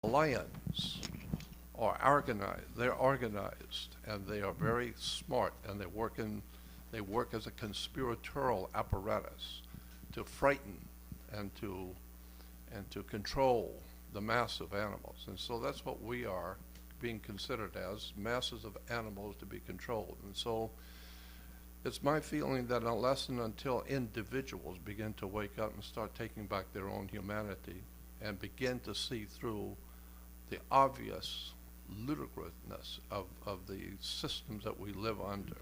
lions are organized. They're organized, and they are very smart, and they work as a conspiratorial apparatus to frighten and to control the mass of animals. And so that's what we are being considered as, masses of animals to be controlled. And so it's my feeling that unless and until individuals begin to wake up and start taking back their own humanity and begin to see through the obvious ludicrousness of the systems that we live under.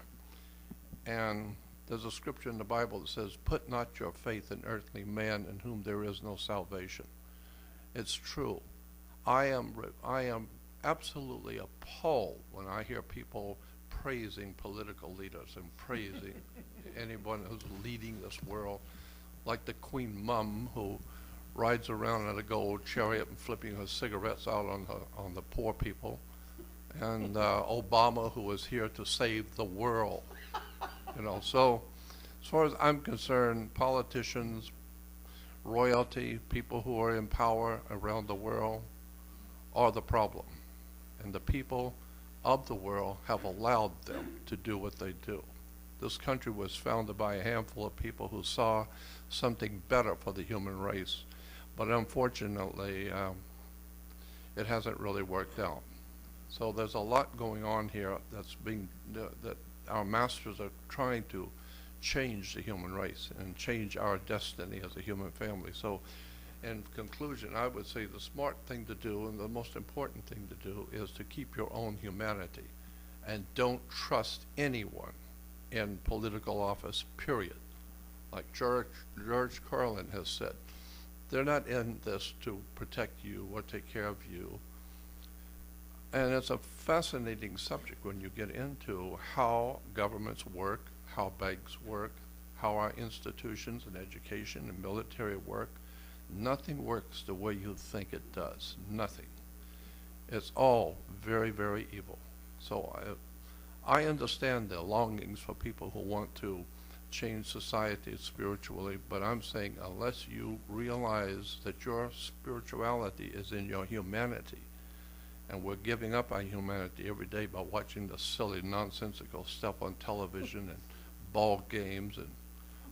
And there's a scripture in the Bible that says, "Put not your faith in earthly man, in whom there is no salvation." It's true. I am absolutely appalled when I hear people praising political leaders and praising anyone who's leading this world, like the Queen Mum who rides around in a gold chariot and flipping her cigarettes out on the poor people, and Obama, who is here to save the world. So as far as I'm concerned, politicians, royalty, people who are in power around the world are the problem. And the people of the world have allowed them to do what they do. This country was founded by a handful of people who saw something better for the human race. But unfortunately, it hasn't really worked out. So there's a lot going on here that our masters are trying to change the human race and change our destiny as a human family. So in conclusion, I would say the smart thing to do and the most important thing to do is to keep your own humanity and don't trust anyone in political office, period. Like George Carlin has said, they're not in this to protect you or take care of you. And it's a fascinating subject when you get into how governments work, how banks work, how our institutions and education and military work. Nothing works the way you think it does. Nothing. It's all very, very evil. So I understand the longings for people who want to change society spiritually, but I'm saying unless you realize that your spirituality is in your humanity, and we're giving up our humanity every day by watching the silly, nonsensical stuff on television and ball games and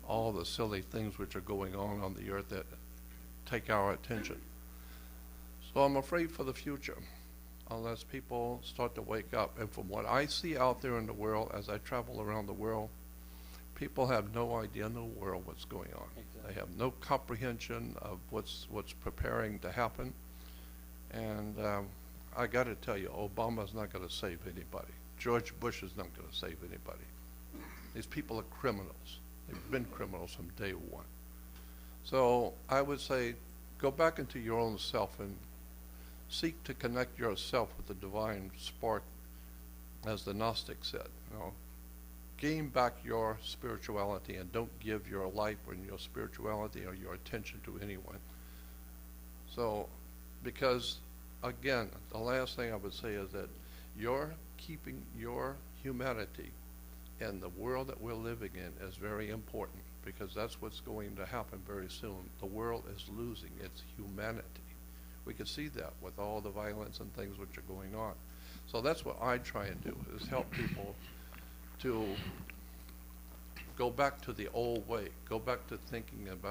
all the silly things which are going on the earth that take our attention. So I'm afraid for the future, unless people start to wake up. And from what I see out there in the world, as I travel around the world, people have no idea in the world what's going on. Exactly. They have no comprehension of what's preparing to happen. And I got to tell you, Obama's not going to save anybody. George Bush is not going to save anybody. These people are criminals. They've been criminals from day one. So I would say go back into your own self and seek to connect yourself with the divine spark, as the Gnostic said. Gain back your spirituality and don't give your life or your spirituality or your attention to anyone. So, because again, the last thing I would say is that you're keeping your humanity in the world that we're living in is very important, because that's what's going to happen very soon. The world is losing its humanity. We can see that with all the violence and things which are going on. So that's what I try and do, is help people to go back to the old way, go back to thinking about